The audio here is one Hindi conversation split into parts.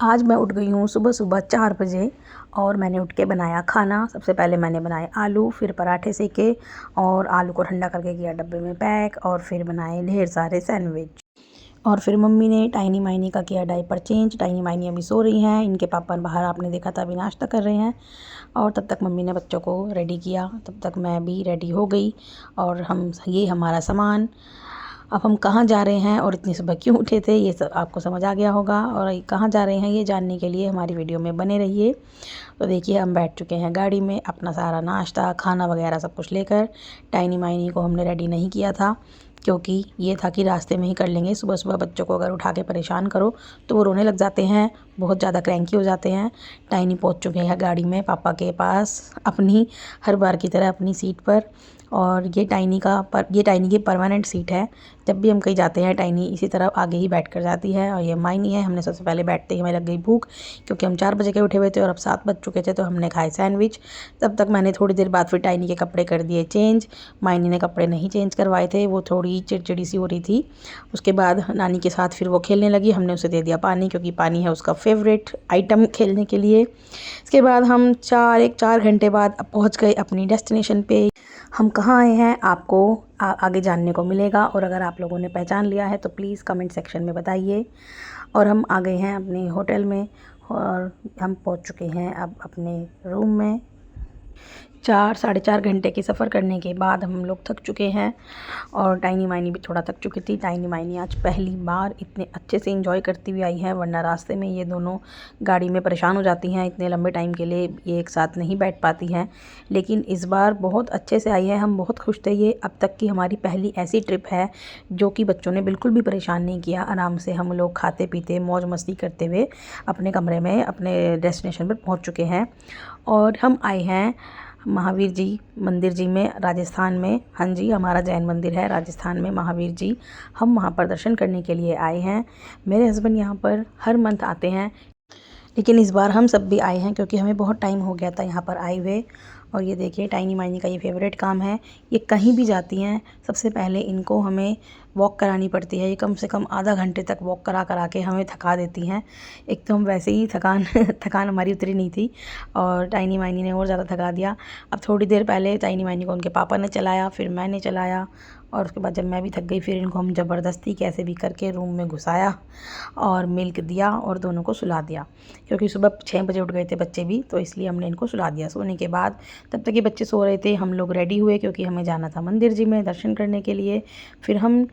आज मैं उठ गई हूँ सुबह सुबह 4 बजे और मैंने उठ के बनाया खाना। सबसे पहले मैंने बनाए आलू, फिर पराठे सेके और आलू को ठंडा करके किया डब्बे में पैक और फिर बनाए ढेर सारे सैंडविच। और फिर मम्मी ने टाइनी माइनी का किया डायपर चेंज। टाइनी माइनी अभी सो रही हैं, इनके पापा बाहर आपने देखा था अभी नाश्ता कर रहे हैं। और तब तक मम्मी ने बच्चों को रेडी किया, तब तक मैं भी रेडी हो गई। और ये हमारा सामान। अब हम कहाँ जा रहे हैं और इतनी सुबह क्यों उठे थे ये सब आपको समझ आ गया होगा, और कहाँ जा रहे हैं ये जानने के लिए हमारी वीडियो में बने रहिए। तो देखिए हम बैठ चुके हैं गाड़ी में, अपना सारा नाश्ता खाना वगैरह सब कुछ लेकर। टाइनी माइनी को हमने रेडी नहीं किया था क्योंकि ये था कि रास्ते में ही कर लेंगे। सुबह सुबह बच्चों को अगर उठा के परेशान करो तो वो रोने लग जाते हैं, बहुत ज़्यादा क्रैंकी हो जाते हैं। टाइनी पहुंच चुके हैं गाड़ी में पापा के पास, अपनी हर बार की तरह अपनी सीट पर। और ये टाइनी की परमानेंट सीट है। जब भी हम कहीं जाते हैं टाइनी इसी तरह आगे ही बैठ कर जाती है। और ये माइनी है। हमने सबसे पहले बैठते ही हमें लग गई भूख, क्योंकि हम 4 बजे के उठे हुए थे और अब 7 बज चुके थे, तो हमने खाए सैंडविच। तब तक मैंने थोड़ी देर बाद फिर टाइनी के कपड़े कर दिए चेंज। माइनी ने कपड़े नहीं चेंज करवाए थे, वो थोड़ी चिड़चिड़ी सी हो रही थी। उसके बाद नानी के साथ फिर वो खेलने लगी, हमने उसे दे दिया पानी, क्योंकि पानी है उसका फेवरेट आइटम खेलने के लिए। इसके बाद हम 4 घंटे बाद पहुंच गए अपनी डेस्टिनेशन पे। हम कहाँ आए हैं आपको आगे जानने को मिलेगा, और अगर आप लोगों ने पहचान लिया है तो प्लीज़ कमेंट सेक्शन में बताइए। और हम आ गए हैं अपने होटल में और हम पहुंच चुके हैं अब अपने रूम में। 4 साढ़े 4 घंटे की सफ़र करने के बाद हम लोग थक चुके हैं, और टाइनी माइनी भी थोड़ा थक चुकी थी। टाइनी माइनी आज पहली बार इतने अच्छे से एंजॉय करती हुई आई है, वरना रास्ते में ये दोनों गाड़ी में परेशान हो जाती हैं। इतने लंबे टाइम के लिए ये एक साथ नहीं बैठ पाती हैं, लेकिन इस बार बहुत अच्छे से आई है। हम बहुत खुश थे। ये अब तक की हमारी पहली ऐसी ट्रिप है जो कि बच्चों ने बिल्कुल भी परेशान नहीं किया। आराम से हम लोग खाते पीते मौज मस्ती करते हुए अपने कमरे में अपने डेस्टिनेशन पर पहुँच चुके हैं। और हम आए हैं महावीर जी मंदिर जी में, राजस्थान में। हाँ जी, हमारा जैन मंदिर है राजस्थान में, महावीर जी। हम वहाँ पर दर्शन करने के लिए आए हैं। मेरे हस्बैंड यहाँ पर हर मंथ आते हैं, लेकिन इस बार हम सब भी आए हैं क्योंकि हमें बहुत टाइम हो गया था यहाँ पर आए हुए। और ये देखिए टाइनी माइनी का ये फेवरेट काम है। ये कहीं भी जाती हैं सबसे पहले इनको हमें वॉक करानी पड़ती है। ये कम से कम आधा घंटे तक वॉक करा के हमें थका देती हैं। एक तो हम वैसे ही थकान हमारी उतरी नहीं थी, और टाइनी माइनी ने और ज़्यादा थका दिया। अब थोड़ी देर पहले टाइनी माइनी को उनके पापा ने चलाया, फिर मैंने चलाया, और उसके बाद जब मैं भी थक गई फिर इनको हम ज़बरदस्ती कैसे भी करके रूम में घुसाया और मिल्क दिया और दोनों को सुला दिया। क्योंकि सुबह 6 बजे उठ गए थे बच्चे भी, तो इसलिए हमने इनको सुला दिया। सोने के बाद तब तक ये बच्चे सो रहे थे, हम लोग रेडी हुए क्योंकि हमें जाना था मंदिर जी में दर्शन करने के लिए। फिर हम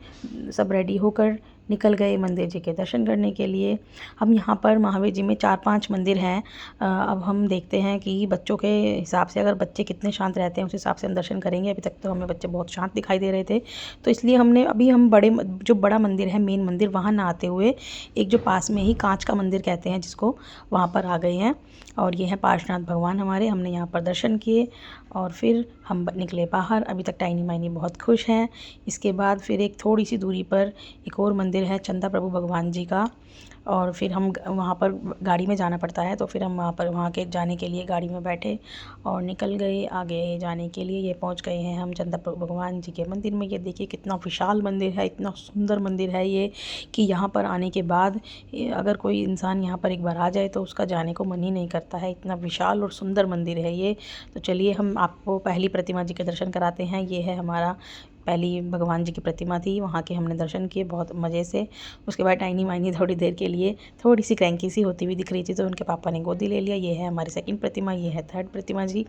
सब रेडी होकर निकल गए मंदिर जी के दर्शन करने के लिए। हम यहाँ पर महावीर जी में 4-5 मंदिर हैं। अब हम देखते हैं कि बच्चों के हिसाब से, अगर बच्चे कितने शांत रहते हैं उस हिसाब से हम दर्शन करेंगे। अभी तक तो हमें बच्चे बहुत शांत दिखाई दे रहे थे, तो इसलिए हम जो बड़ा मंदिर है मेन मंदिर, वहाँ ना आते हुए एक जो पास में ही कांच का मंदिर कहते हैं जिसको, वहाँ पर आ गए हैं। और ये है पार्श्वनाथ भगवान हमारे। हमने यहाँ पर दर्शन किए और फिर हम निकले बाहर। अभी तक टाइनी माइनी बहुत खुश हैं। इसके बाद फिर एक थोड़ी सी दूरी पर एक और मंदिर है चंदा प्रभु भगवान जी का, और फिर हम वहाँ पर गाड़ी में जाना पड़ता है, तो फिर हम वहाँ के जाने के लिए गाड़ी में बैठे और निकल गए आगे जाने के लिए। ये पहुँच गए हैं हम चंदा प्रभु भगवान जी के मंदिर में। ये देखिए कितना विशाल मंदिर है, इतना सुंदर मंदिर है ये, कि यहाँ पर आने के बाद अगर कोई इंसान यहाँ पर एक बार आ जाए तो उसका जाने को मन ही नहीं करता है। इतना विशाल और सुंदर मंदिर है ये। तो चलिए हम आपको पहली प्रतिमा जी के दर्शन कराते हैं। ये है हमारा पहली भगवान जी की प्रतिमा थी, वहाँ के हमने दर्शन किए बहुत मज़े से। उसके बाद टाइनी माइनी थोड़ी देर के लिए थोड़ी सी क्रैंकी सी होती हुई दिख रही थी, तो उनके पापा ने गोदी ले लिया। ये है हमारी सेकंड प्रतिमा, ये है थर्ड प्रतिमा जी।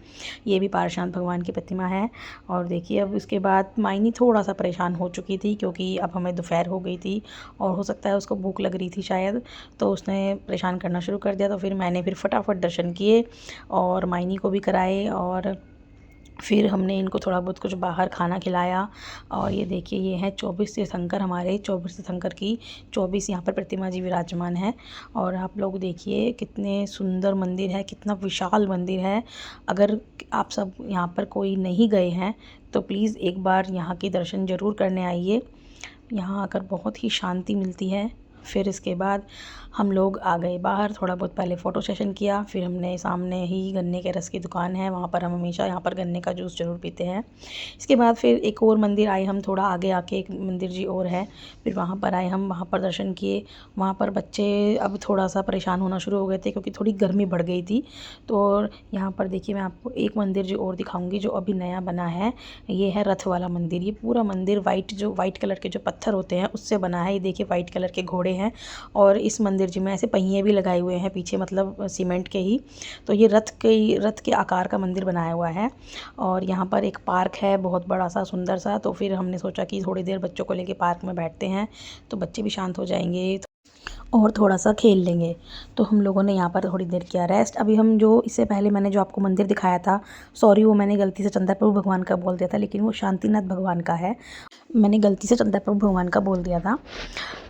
ये भी पार्श्वनाथ भगवान की प्रतिमा है। और देखिए अब उसके बाद माइनी थोड़ा सा परेशान हो चुकी थी, क्योंकि अब हमें दोपहर हो गई थी और हो सकता है उसको भूख लग रही थी शायद, तो उसने परेशान करना शुरू कर दिया। तो फिर मैंने फटाफट दर्शन किए और माइनी को भी कराए, और फिर हमने इनको थोड़ा बहुत कुछ बाहर खाना खिलाया। और ये देखिए ये है 24 तीर्थंकर हमारे, 24 तीर्थंकर की 24 यहाँ पर प्रतिमा जी विराजमान है। और आप लोग देखिए कितने सुंदर मंदिर है, कितना विशाल मंदिर है। अगर आप सब यहाँ पर कोई नहीं गए हैं तो प्लीज़ एक बार यहाँ के दर्शन ज़रूर करने आइए। यहाँ आकर बहुत ही शांति मिलती है। फिर इसके बाद हम लोग आ गए बाहर, थोड़ा बहुत पहले फ़ोटो सेशन किया, फिर हमने सामने ही गन्ने के रस की दुकान है, वहाँ पर हम हमेशा यहाँ पर गन्ने का जूस ज़रूर पीते हैं। इसके बाद फिर एक और मंदिर आए हम, थोड़ा आगे आके एक मंदिर जी और है, फिर वहाँ पर आए हम, वहाँ पर दर्शन किए। वहाँ पर बच्चे अब थोड़ा सा परेशान होना शुरू हो गए थे क्योंकि थोड़ी गर्मी बढ़ गई थी। तो यहाँ पर देखिए मैं आपको एक मंदिर जी और दिखाऊंगी जो अभी नया बना है। ये है रथ वाला मंदिर। ये पूरा मंदिर वाइट कलर के जो पत्थर होते हैं उससे बना है। ये देखिए वाइट कलर के घोड़े हैं और इस मंदिर जी में ऐसे पहिए भी लगाए हुए हैं पीछे, मतलब सीमेंट के ही। तो ये रथ के आकार का मंदिर बनाया हुआ है और यहाँ पर एक पार्क है बहुत बड़ा सा सुंदर सा। तो फिर हमने सोचा कि थोड़ी देर बच्चों को लेके पार्क में बैठते हैं तो बच्चे भी शांत हो जाएंगे और थोड़ा सा खेल लेंगे। तो हम लोगों ने यहाँ पर थोड़ी देर किया रेस्ट। अभी हम जो इससे पहले मैंने जो आपको मंदिर दिखाया था, सॉरी वो मैंने गलती से चंद्र प्रभु भगवान का बोल दिया था, लेकिन वो शांतिनाथ भगवान का है। मैंने गलती से चंद्र प्रभु भगवान का बोल दिया था।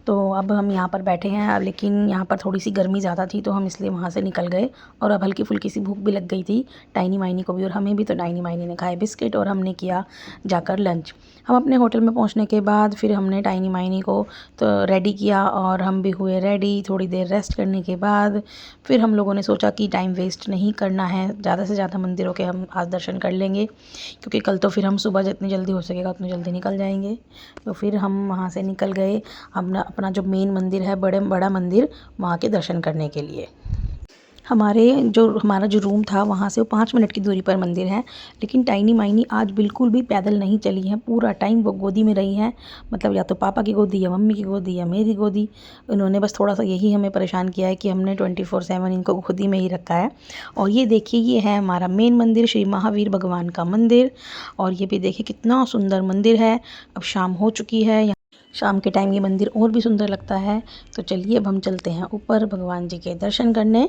तो अब हम यहाँ पर बैठे हैं, अब लेकिन यहाँ पर थोड़ी सी गर्मी ज़्यादा थी तो हम इसलिए वहाँ से निकल गए। और अब हल्की फुल्की सी भूख भी लग गई थी टाइनी माइनी को भी और हमें भी। तो टाइनी माइनी ने खाए बिस्किट और हमने किया जाकर लंच। हम अपने होटल में पहुँचने के बाद फिर हमने टाइनी माइनी को तो रेडी किया और हम भी हुए रेडी। थोड़ी देर रेस्ट करने के बाद फिर हम लोगों ने सोचा कि टाइम वेस्ट नहीं करना है, ज़्यादा से ज़्यादा मंदिरों के हम आज दर्शन कर लेंगे क्योंकि कल तो फिर हम सुबह जितनी जल्दी हो सकेगा उतनी जल्दी निकल जाएंगे। तो फिर हम वहाँ से निकल गए अपना जो मेन मंदिर है, बड़ा मंदिर, वहाँ के दर्शन करने के लिए। हमारा जो रूम था वहाँ से वो 5 मिनट की दूरी पर मंदिर है। लेकिन टाइनी माइनी आज बिल्कुल भी पैदल नहीं चली है, पूरा टाइम वो गोदी में रही हैं। मतलब या तो पापा की गोदी या मम्मी की गोदी या मेरी गोदी। उन्होंने बस थोड़ा सा यही हमें परेशान किया है कि हमने 24/7 इनको गोदी में ही रखा है। और ये देखिए ये है हमारा मेन मंदिर, श्री महावीर भगवान का मंदिर। और ये भी देखिए कितना सुंदर मंदिर है। अब शाम हो चुकी है, शाम के टाइम ये मंदिर और भी सुंदर लगता है। तो चलिए अब हम चलते हैं ऊपर भगवान जी के दर्शन करने।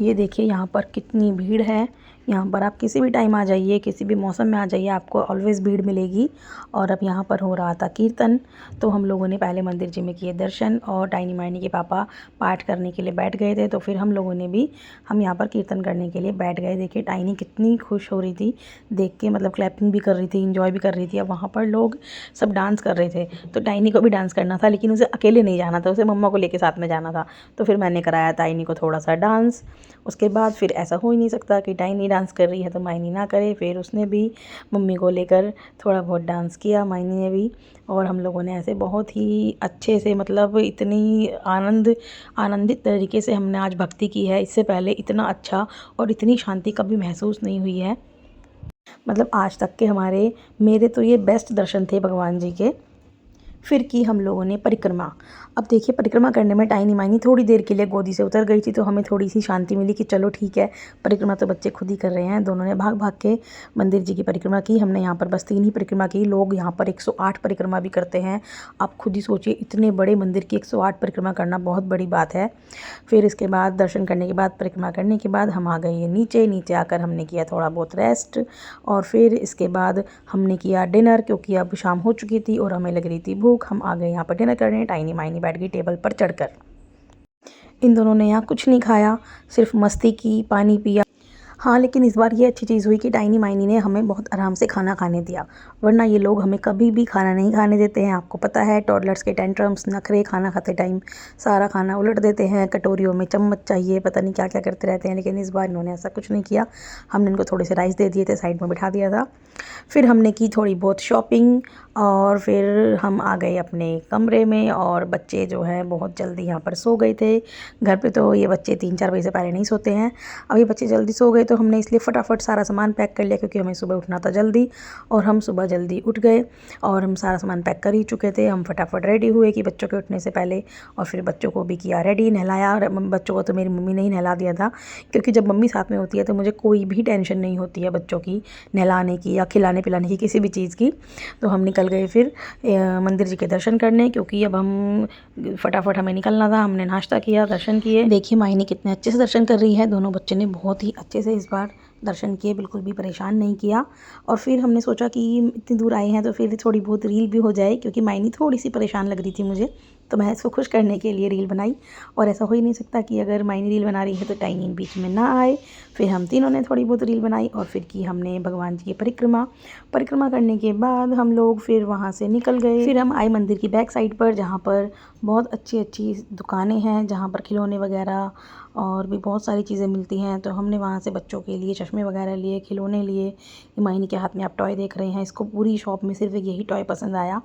ये देखिए यहाँ पर कितनी भीड़ है। यहाँ पर आप किसी भी टाइम आ जाइए, किसी भी मौसम में आ जाइए, आपको ऑलवेज़ भीड़ मिलेगी। और अब यहाँ पर हो रहा था कीर्तन। तो हम लोगों ने पहले मंदिर जी में किए दर्शन और टाइनी माइनी के पापा पाठ करने के लिए बैठ गए थे। तो फिर हम लोगों ने भी यहाँ पर कीर्तन करने के लिए बैठ गए। देखिए टाइनी कितनी खुश हो रही थी देख के, मतलब क्लैपिंग भी कर रही थी, इंजॉय भी कर रही थी। अब वहाँ पर लोग सब डांस कर रहे थे तो टाइनी को भी डांस करना था, लेकिन उसे अकेले नहीं जाना था, उसे मम्मा को लेके साथ में जाना था। तो फिर मैंने कराया टाइनी को थोड़ा सा डांस। उसके बाद फिर ऐसा हो ही नहीं सकता कि टाइनी डांस कर रही है तो माइनी ना करे। फिर उसने भी मम्मी को लेकर थोड़ा बहुत डांस किया, माइनी ने भी। और हम लोगों ने ऐसे बहुत ही अच्छे से, मतलब इतनी आनंदित तरीके से हमने आज भक्ति की है। इससे पहले इतना अच्छा और इतनी शांति कभी महसूस नहीं हुई है। मतलब आज तक के मेरे तो ये बेस्ट दर्शन थे भगवान जी के। फिर की हम लोगों ने परिक्रमा। अब देखिए परिक्रमा करने में टाइनी माइनी थोड़ी देर के लिए गोदी से उतर गई थी तो हमें थोड़ी सी शांति मिली कि चलो ठीक है, परिक्रमा तो बच्चे खुद ही कर रहे हैं। दोनों ने भाग भाग के मंदिर जी की परिक्रमा की। हमने यहाँ पर बस 3 ही परिक्रमा की। लोग यहाँ पर 108 परिक्रमा भी करते हैं। आप खुद ही सोचिए, इतने बड़े मंदिर की 108 परिक्रमा करना बहुत बड़ी बात है। फिर इसके बाद दर्शन करने के बाद, परिक्रमा करने के बाद हम आ गए नीचे आकर हमने किया थोड़ा बहुत रेस्ट। और फिर इसके बाद हमने किया डिनर क्योंकि अब शाम हो चुकी थी और हमें लग रही थी भूख। हम आ गए यहाँ पर डिनर करने। टाइनी माइनी बैठ गई टेबल पर चढ़कर। इन दोनों ने यहाँ कुछ नहीं खाया, सिर्फ मस्ती की, पानी पिया। हाँ, लेकिन इस बार ये अच्छी चीज़ हुई कि टाइनी माइनी ने हमें बहुत आराम से खाना खाने दिया, वरना ये लोग हमें कभी भी खाना नहीं खाने देते हैं। आपको पता है टॉडलर्स के टेंट्रम्स, नखरे, खाना खाते टाइम सारा खाना उलट देते हैं, कटोरियों में चम्मच चाहिए, पता नहीं क्या क्या करते रहते हैं। लेकिन इस बार इन्होंने ऐसा कुछ नहीं किया। हमने इनको थोड़े से राइस दे दिए थे, साइड में बिठा दिया था। फिर हमने की थोड़ी बहुत शॉपिंग और फिर हम आ गए अपने कमरे में। और बच्चे जो है बहुत जल्दी यहाँ पर सो गए थे। घर पे तो ये बच्चे 3-4 बजे से पहले नहीं सोते हैं। अब ये बच्चे जल्दी सो गए तो हमने इसलिए फटाफट सारा सामान पैक कर लिया क्योंकि हमें सुबह उठना था जल्दी। और हम सुबह जल्दी उठ गए और हम सारा सामान पैक कर ही चुके थे। हम फटाफट रेडी हुए कि बच्चों के उठने से पहले, और फिर बच्चों को भी किया रेडी, नहलाया। और बच्चों को तो मेरी मम्मी ने ही नहला दिया था क्योंकि जब मम्मी साथ में होती है तो मुझे कोई भी टेंशन नहीं होती है बच्चों की नहलाने की या खिलाने पिलाने की, किसी भी चीज़ की। तो हम निकल गए फिर मंदिर जी के दर्शन करने क्योंकि अब हम फटाफट हमें निकलना था। हमने नाश्ता किया, दर्शन किए। देखिए मायनी कितने अच्छे से दर्शन कर रही है। दोनों बच्चे ने बहुत ही अच्छे से इस बार दर्शन किए, बिल्कुल भी परेशान नहीं किया। और फिर हमने सोचा कि इतनी दूर आए हैं तो फिर थोड़ी बहुत रील भी हो जाए क्योंकि मायनी थोड़ी सी परेशान लग रही थी मुझे। तो मैं इसको खुश करने के लिए रील बनाई। और ऐसा हो ही नहीं सकता कि अगर मायनी रील बना रही है तो टाइनी बीच में ना आए। फिर हम तीनों ने थोड़ी बहुत रील बनाई और फिर की हमने भगवान जी की परिक्रमा करने के बाद हम लोग फिर वहाँ से निकल गए। फिर हम आए मंदिर की बैक साइड पर, जहाँ पर बहुत अच्छी अच्छी दुकानें हैं, जहाँ पर खिलौने वगैरह और भी बहुत सारी चीज़ें मिलती हैं। तो हमने वहाँ से बच्चों के लिए चश्मे वगैरह लिए, खिलौने लिए। हिमायनी के हाथ में आप टॉय देख रहे हैं, इसको पूरी शॉप में सिर्फ यही टॉय पसंद आया।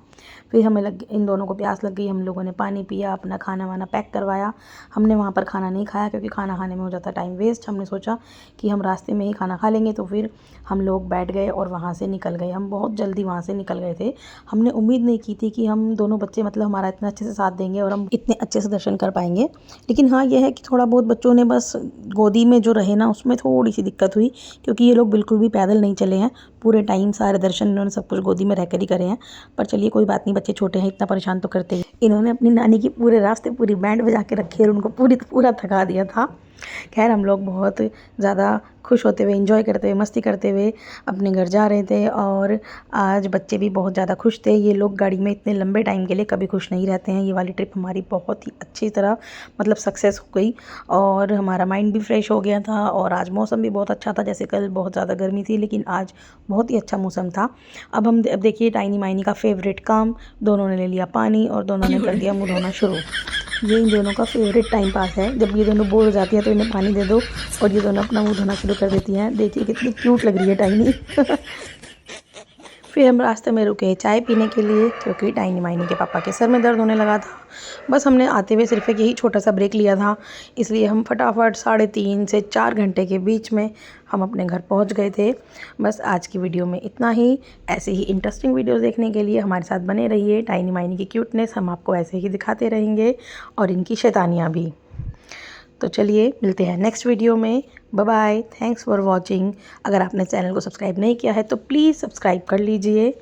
फिर हमें इन दोनों को प्यास लग गई, हम लोगों ने पानी पिया, अपना खाना वाना पैक करवाया। हमने वहाँ पर खाना नहीं खाया क्योंकि खाना खाने में हो जाता टाइम वेस्ट। हमने सोचा कि हम रास्ते में ही खाना खा लेंगे, तो फिर हम लोग बैठ गए और वहाँ से निकल गए। हम बहुत जल्दी वहाँ से निकल गए थे। हमने उम्मीद नहीं की थी कि हम दोनों बच्चे मतलब हमारा इतना अच्छे से साथ देंगे और हम इतने अच्छे से दर्शन कर पाएंगे। लेकिन हाँ, यह है कि थोड़ा बहुत बच्चों ने बस गोदी में जो रहे ना, उसमें थोड़ी सी दिक्कत हुई, क्योंकि ये लोग बिल्कुल भी पैदल नहीं चले हैं। पूरे टाइम सारे दर्शन इन्होंने सब कुछ गोदी में रहकर ही करे हैं। पर चलिए कोई बात नहीं, बच्चे छोटे हैं, इतना परेशान तो करते ही। इन्होंने अपनी नानी की पूरे रास्ते पूरी बैंड बजा के रखी है और उनको पूरा थका दिया था। खैर हम लोग बहुत ज़्यादा खुश होते हुए, एंजॉय करते हुए, मस्ती करते हुए अपने घर जा रहे थे। और आज बच्चे भी बहुत ज़्यादा खुश थे। ये लोग गाड़ी में इतने लंबे टाइम के लिए कभी खुश नहीं रहते हैं। ये वाली ट्रिप हमारी बहुत ही अच्छी तरह मतलब सक्सेस हो गई और हमारा माइंड भी फ्रेश हो गया था। और आज मौसम भी बहुत अच्छा था, जैसे कल बहुत ज़्यादा गर्मी थी लेकिन आज बहुत ही अच्छा मौसम था। अब देखिए टाइनी माइनी का फेवरेट काम, दोनों ने ले लिया पानी और दोनों ने कर दिया मुँह धोना शुरू। ये इन दोनों का फेवरेट टाइम पास है। जब ये दोनों बोर हो जाती हैं तो इन्हें पानी दे दो और ये दोनों अपना मुंह धोना शुरू कर देती हैं। देखिए कितनी क्यूट लग रही है टाइनी। फिर हम रास्ते में रुके चाय पीने के लिए, क्योंकि टाइनी माइनी के पापा के सर में दर्द होने लगा था। बस हमने आते हुए सिर्फ एक यही छोटा सा ब्रेक लिया था, इसलिए हम फटाफट 3.5 से 4 घंटे के बीच में हम अपने घर पहुंच गए थे। बस आज की वीडियो में इतना ही। ऐसे ही इंटरेस्टिंग वीडियोस देखने के लिए हमारे साथ बने रहिए। टाइनी माइनी की क्यूटनेस हम आपको ऐसे ही दिखाते रहेंगे और इनकी शैतानियाँ भी। तो चलिए मिलते हैं नेक्स्ट वीडियो में। Bye bye, thanks for watching. अगर आपने चैनल को सब्सक्राइब नहीं किया है तो प्लीज़ सब्सक्राइब कर लीजिए।